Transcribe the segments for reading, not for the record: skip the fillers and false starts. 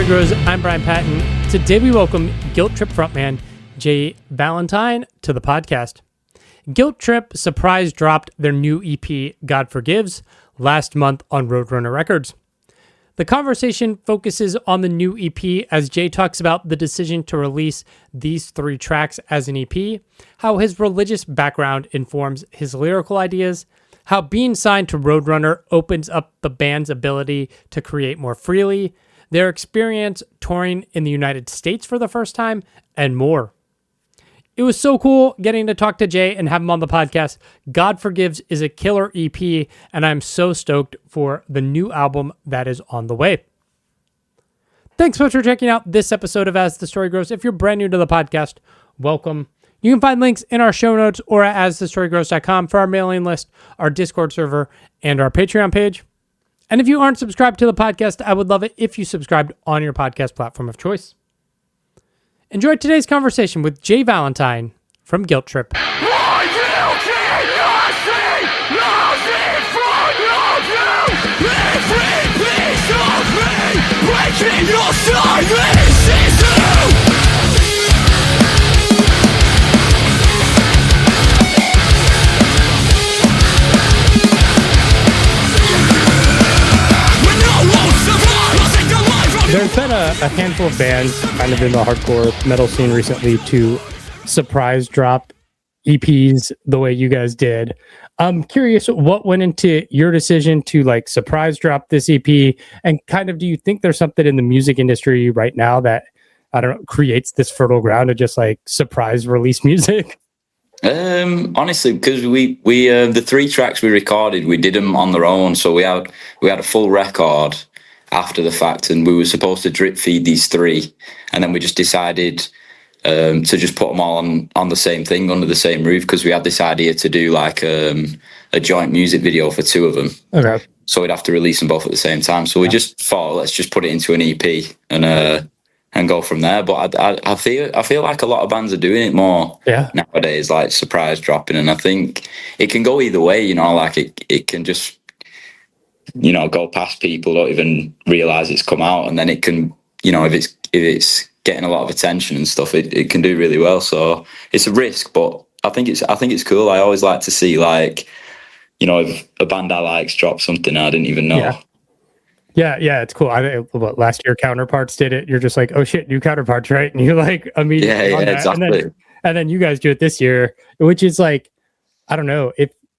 Story Grows. I'm Brian Patton. Today we welcome Guilt Trip frontman Jay Valentine to the podcast. Guilt Trip surprise dropped their new EP, God Forgives, last month on Roadrunner Records. The conversation focuses on the new EP as Jay talks about the decision to release these 3 tracks as an EP, how his religious background informs his lyrical ideas, how being signed to Roadrunner opens up the band's ability to create more freely, their experience touring in the United States for the first time, and more. It was so cool getting to talk to Jay and have him on the podcast. God Forgives is a killer EP, and I'm so stoked for the new album that is on the way. Thanks so much for checking out this episode of As the Story Grows. If you're brand new to the podcast, welcome. You can find links in our show notes or at asthestorygrows.com for our mailing list, our Discord server, and our Patreon page. And if you aren't subscribed to the podcast, I would love it if you subscribed on your podcast platform of choice. Enjoy today's conversation with Jay Valentine from Guilt Trip. There's been a handful of bands kind of in the hardcore metal scene recently to surprise drop EPs the way you guys did. I'm curious what went into your decision to like surprise drop this EP, and kind of do you think there's something in the music industry right now that, I don't know, creates this fertile ground to just like surprise release music? Honestly, because we the 3 tracks we recorded, we did them on their own, so we had a full record after the fact, and we were supposed to drip feed these 3, and then we just decided to just put them all on the same thing under the same roof, because we had this idea to do like a joint music video for 2 of them. Okay. So we'd have to release them both at the same time. So we just thought, let's just put it into an EP and go from there. But I feel like a lot of bands are doing it more nowadays, like surprise dropping, and I think it can go either way. You know, like it can just, you know, go past people, don't even realize it's come out, and then it can, you know, if it's getting a lot of attention and stuff, it can do really well. So it's a risk, but I think it's cool. I always like to see, like, you know, if a band I like drop something I didn't even know. Yeah, it's cool. Last year Counterparts did it. You're just like, oh shit, new Counterparts, right? And you're like, immediately on that. Exactly. And then you guys do it this year, which is like, I don't know,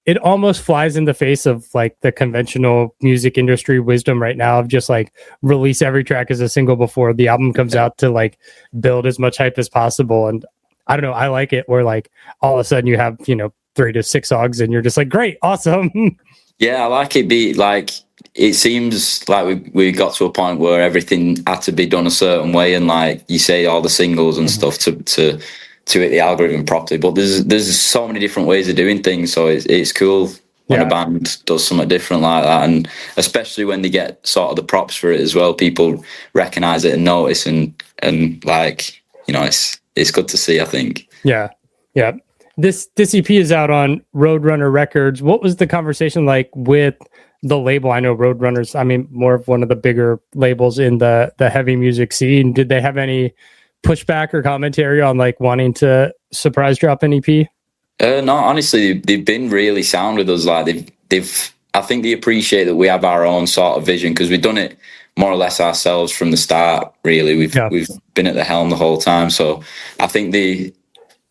it almost flies in the face of like the conventional music industry wisdom right now of just like release every track as a single before the album comes out to like build as much hype as possible. And I don't know, I like it where like all of a sudden you have, you know, 3 to 6 songs and you're just like, great, awesome. Yeah, I like it. It seems like we got to a point where everything had to be done a certain way, and like you say, all the singles and stuff to hit the algorithm properly. But there's so many different ways of doing things, so it's cool when a band does something different like that, and especially when they get sort of the props for it as well. People recognize it and notice, and like, you know, it's good to see, I think. Yeah. This EP is out on Roadrunner Records. What was the conversation like with the label? I know Roadrunner's, I mean, more of one of the bigger labels in the heavy music scene. Did they have any pushback or commentary on like wanting to surprise drop an EP? No, honestly, they've been really sound with us. Like I think they appreciate that we have our own sort of vision, because we've done it more or less ourselves from the start. Really, we've been at the helm the whole time. So I think they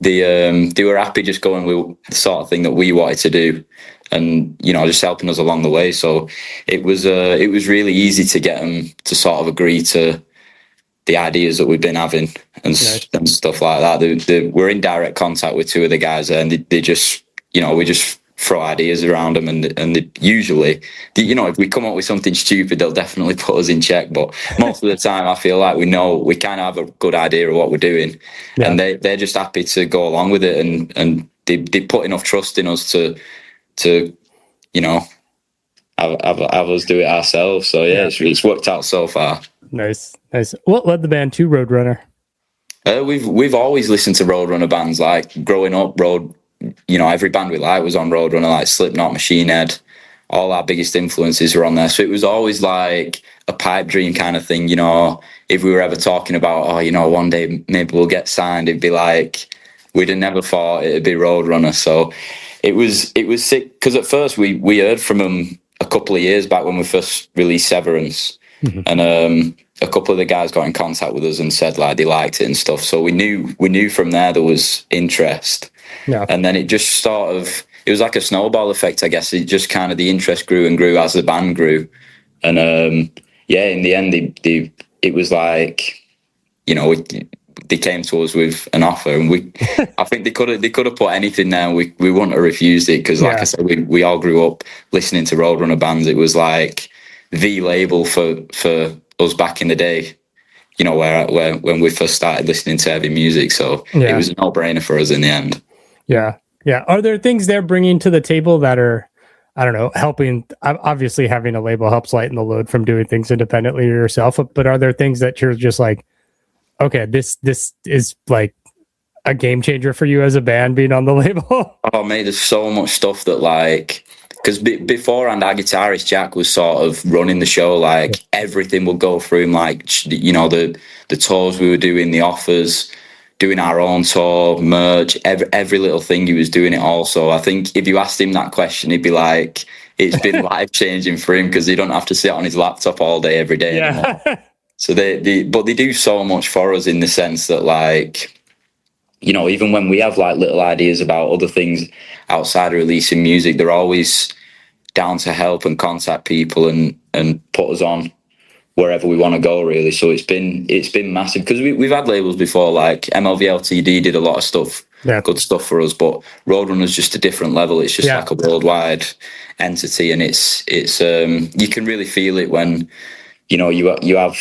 were happy just going with the sort of thing that we wanted to do, and, you know, just helping us along the way. So it was really easy to get them to sort of agree to the ideas that we've been having and stuff like that. We're in direct contact with 2 of the guys there, and they just, you know, we just throw ideas around them, and they usually, you know, if we come up with something stupid, they'll definitely put us in check. But most of the time, I feel like we kind of have a good idea of what we're doing, and they're just happy to go along with it, and they put enough trust in us to you know, have us do it ourselves. So it's worked out so far. Nice. What led the band to Roadrunner? We've always listened to Roadrunner bands. Like growing up, you know, every band we liked was on Roadrunner, like Slipknot, Machine Head, all our biggest influences were on there. So it was always like a pipe dream kind of thing, you know. If we were ever talking about, oh, you know, one day maybe we'll get signed, it'd be like, we'd have never thought it'd be Roadrunner. So it was sick, because at first we heard from them a couple of years back when we first released Severance, and a couple of the guys got in contact with us and said like they liked it and stuff. So we knew from there was interest, and then it just sort of, it was like a snowball effect, I guess. It just kind of, the interest grew and grew as the band grew, and in the end, it was like, you know, they came to us with an offer, and I think they could have put anything there. We wouldn't have refused it, because, like I said, we all grew up listening to Roadrunner bands. It was like the label for us back in the day, you know, where when we first started listening to heavy music. So it was a no-brainer for us in the end. Yeah. Are there things they're bringing to the table that are, I don't know, helping? Obviously, having a label helps lighten the load from doing things independently yourself. But are there things that you're just like, okay, this is like a game changer for you as a band, being on the label? Oh, mate, there's so much stuff that, like, because beforehand, our guitarist Jack was sort of running the show. Like, everything would go through him, like, you know, the tours we were doing, the offers, doing our own tour, merch, every little thing, he was doing it all. So I think if you asked him that question, he'd be like, it's been life-changing for him, because he don't have to sit on his laptop all day, every day anymore. So but they do so much for us, in the sense that, like, you know, even when we have like little ideas about other things outside of releasing music, they're always down to help and contact people and put us on wherever we want to go, really. So it's been massive, because we've had labels before, like MLV Ltd did a lot of stuff, good stuff for us, but Roadrunner's just a different level. It's just like a worldwide entity, and it's you can really feel it when, you know, you have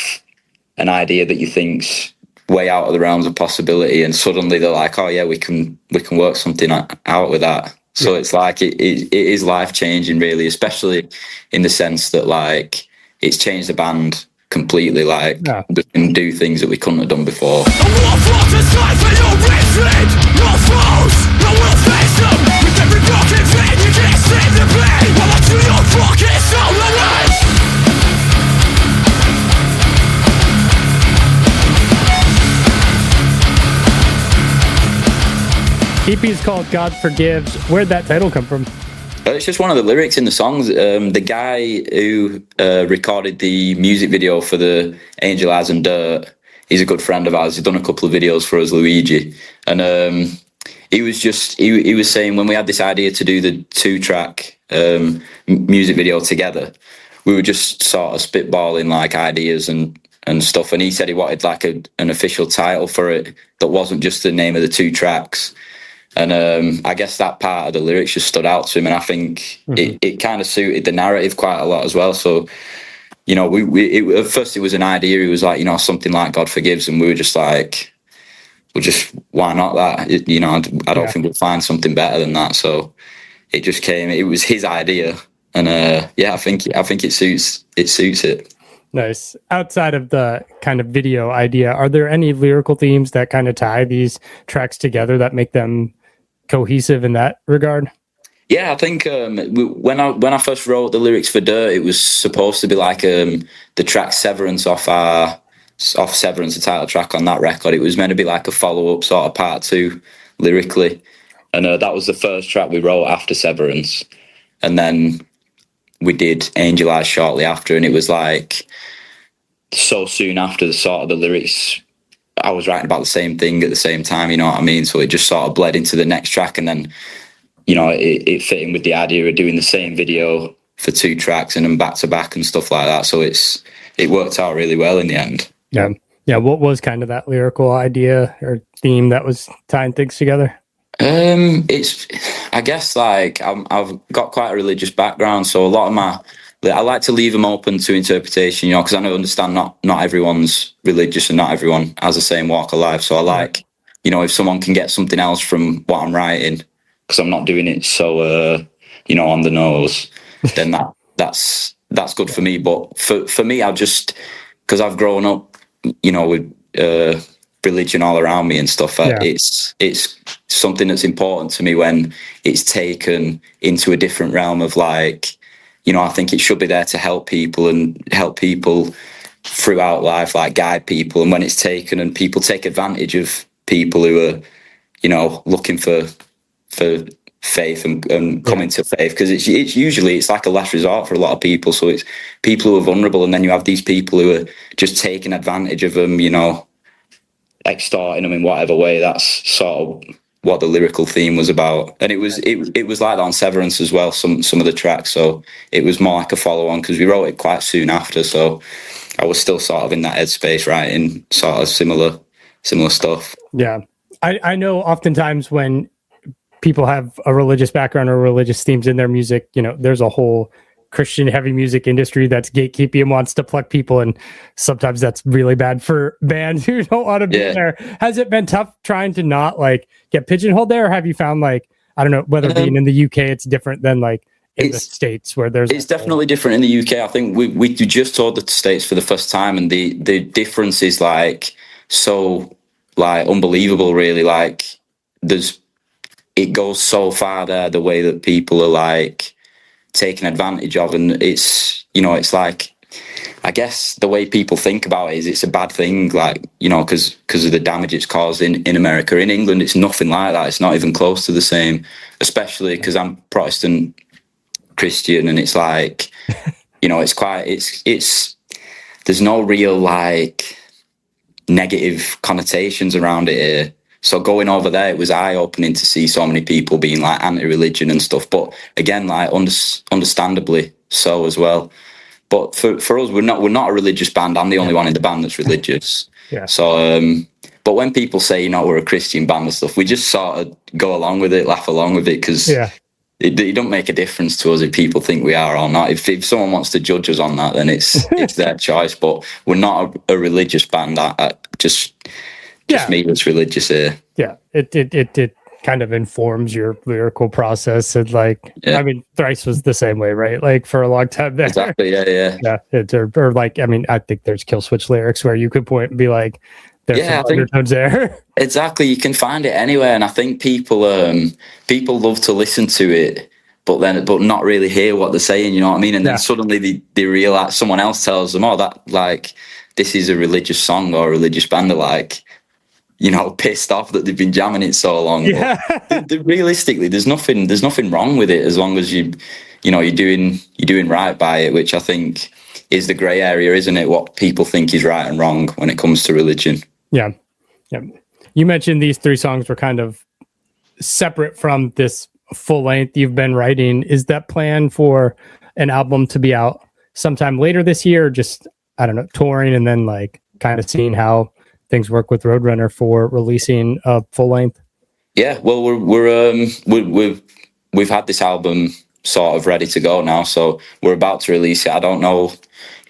an idea that you think's way out of the realms of possibility, and suddenly they're like, oh yeah, we can work something out with that. So it's like it is life changing, really, especially in the sense that, like, it's changed the band completely. Like, we can do things that we couldn't have done before. EP is called God Forgives. Where'd that title come from? It's just one of the lyrics in the songs. The guy who recorded the music video for the Angel Eyes and Dirt, he's a good friend of ours. He's done a couple of videos for us, Luigi. And he was saying, when we had this idea to do the 2-track music video together, we were just sort of spitballing like ideas and stuff. And he said he wanted like an official title for it that wasn't just the name of the 2 tracks. And I guess that part of the lyrics just stood out to him, and I think it kind of suited the narrative quite a lot as well. So, you know, at first it was an idea. He was like, you know, something like God Forgives, and we were just like, well, just why not that? You know, I don't think we'll find something better than that. So it just came. It was his idea, and I think it suits it. Nice. Outside of the kind of video idea, are there any lyrical themes that kind of tie these tracks together that make them cohesive in that regard? Yeah, I think when I first wrote the lyrics for Dirt, it was supposed to be like the track Severance off Severance, the title track on that record. It was meant to be like a follow-up, sort of part 2 lyrically, and that was the first track we wrote after Severance, and then we did Angel Eyes shortly after, and it was like so soon after the lyrics, I was writing about the same thing at the same time, you know what I mean? So it just sort of bled into the next track, and then, you know, it fit in with the idea of doing the same video for 2 tracks and then back to back and stuff like that. So it worked out really well in the end. Yeah. What was kind of that lyrical idea or theme that was tying things together? It's, I guess, like I've got quite a religious background, so a lot of I like to leave them open to interpretation, you know, because I understand not everyone's religious and not everyone has the same walk of life. So I like, you know, if someone can get something else from what I'm writing, because I'm not doing it so, you know, on the nose, then that's good for me. But for me, because I've grown up, you know, with religion all around me and stuff, it's something that's important to me when it's taken into a different realm of like I think it should be there to help people and help people throughout life, like guide people. And when it's taken and people take advantage of people who are, looking for faith and coming to faith, because it's usually like a last resort for a lot of people. So it's people who are vulnerable, and then you have these people who are just taking advantage of them, extorting them in whatever way. That's sort of what the lyrical theme was about. And it was like that on Severance as well, some of the tracks. So it was more like a follow on, because we wrote it quite soon after. So I was still sort of in that headspace writing sort of similar stuff. Yeah. I know oftentimes when people have a religious background or religious themes in their music, there's a whole Christian heavy music industry that's gatekeeping and wants to pluck people. And sometimes that's really bad for bands who don't want to be there. Has it been tough trying to not like get pigeonholed there? Or have you found like, I don't know, whether being in the UK, it's different than like in the States where there's... It's definitely different in the UK. I think we just toured the States for the first time, and the difference is like so like unbelievable, really. Like it goes so far there, the way that people are like taken advantage of, and it's it's like, I guess the way people think about it is it's a bad thing, like because of the damage it's caused in America. In England it's nothing like that. It's not even close to the same, especially because I'm Protestant Christian, and it's like it's there's no real like negative connotations around it here. So going over there, it was eye-opening to see so many people being like anti-religion and stuff. But again, like understandably so as well. But for us, we're not a religious band. I'm the only one in the band that's religious. Yeah. So, but when people say we're a Christian band and stuff, we just sort of go along with it, laugh along with it, because it don't make a difference to us if people think we are or not. If someone wants to judge us on that, then it's their choice. But we're not a religious band. Just me that's religious here. Yeah, it kind of informs your lyrical process, and like I mean, Thrice was the same way, right? Like for a long time there. Exactly. Yeah. Or like, I mean, I think there's Kill Switch lyrics where you could point and be like, there's some undertones there. Exactly, you can find it anywhere, and I think people love to listen to it, but not really hear what they're saying. You know what I mean? And then suddenly they realize, someone else tells them, "Oh, that like this is a religious song or a religious band." They're like, pissed off that they've been jamming it so long. Yeah. But realistically, there's nothing wrong with it, as long as you're doing right by it, which I think is the grey area, isn't it? What people think is right and wrong when it comes to religion. Yeah. You mentioned these 3 songs were kind of separate from this full length you've been writing. Is that plan for an album to be out sometime later this year, or just, I don't know, touring and then like kind of seeing how things work with Roadrunner for releasing a full length? Yeah, well, we've had this album sort of ready to go now, so we're about to release it. I don't know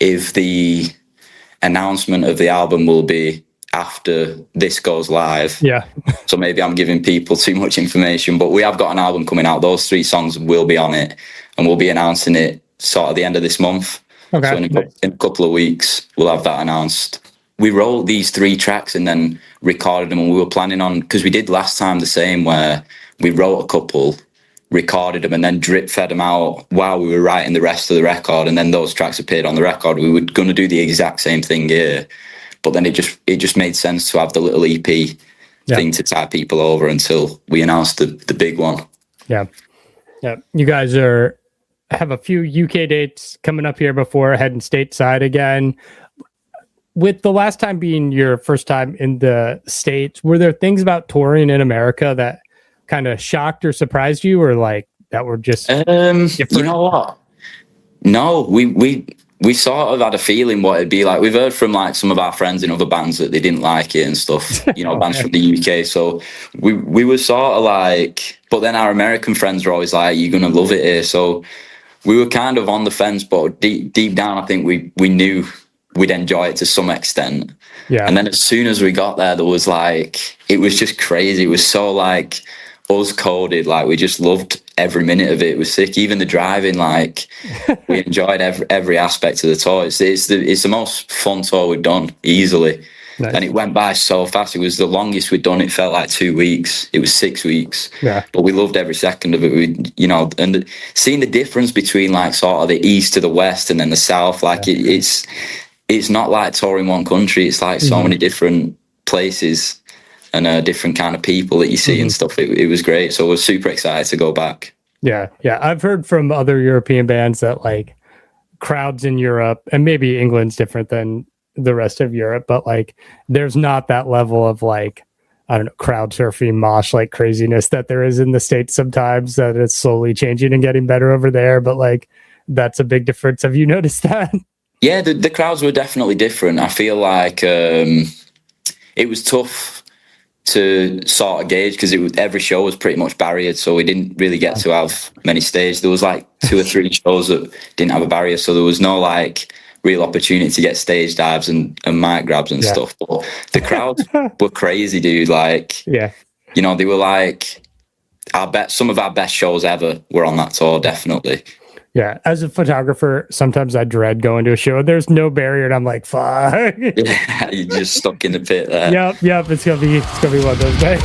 if the announcement of the album will be after this goes live. Yeah. So maybe I'm giving people too much information, but we have got an album coming out. Those 3 songs will be on it, and we'll be announcing it sort of the end of this month. Okay. So in a couple of weeks, we'll have that announced. We wrote these 3 tracks and then recorded them, and we were planning on, because we did last time the same, where we wrote a couple, recorded them, and then drip fed them out while we were writing the rest of the record, and then those tracks appeared on the record. We were going to do the exact same thing here, but then it just made sense to have the little EP thing to tie people over until we announced the big one. Yeah. You guys have a few UK dates coming up here before heading stateside again. With the last time being your first time in the States, were there things about touring in America that kind of shocked or surprised you, or like that were just different? You know what? No, we sort of had a feeling what it'd be like. We've heard from like some of our friends in other bands that they didn't like it and stuff, bands from the UK. So we were sort of like, but then our American friends were always like, "You're going to love it here." So we were kind of on the fence, but deep down, I think we knew we'd enjoy it to some extent. Yeah. And then as soon as we got there, there was like, it was just crazy. It was so like us coded, like we just loved every minute of it. It was sick. Even the driving, like we enjoyed every aspect of the tour. It's the most fun tour we've done easily. Nice. And it went by so fast. It was the longest we'd done. It felt like 2 weeks. It was 6 weeks. Yeah. But we loved every second of it. And seeing the difference between like sort of the east to the west and then the south, like it's not like touring one country. It's like so many different places and different kind of people that you see and stuff. It was great. So I was super excited to go back. Yeah. Yeah. I've heard from other European bands that like crowds in Europe, and maybe England's different than the rest of Europe, but like there's not that level of like, I don't know, crowd surfing, mosh like craziness that there is in the States sometimes, that it's slowly changing and getting better over there. But like, that's a big difference. Have you noticed that? Yeah, the crowds were definitely different. I feel like it was tough to sort of gauge because every show was pretty much barriered, so we didn't really get to have many stages. There was like 2 or 3 shows that didn't have a barrier, so there was no like real opportunity to get stage dives and mic grabs and stuff. But the crowds were crazy, dude. Like, you know, they were like some of our best shows ever were on that tour, definitely. Yeah, as a photographer, sometimes I dread going to a show. There's no barrier, and I'm like, fuck. Yeah, you're just stuck in the pit there. Yep. It's gonna be one of those days.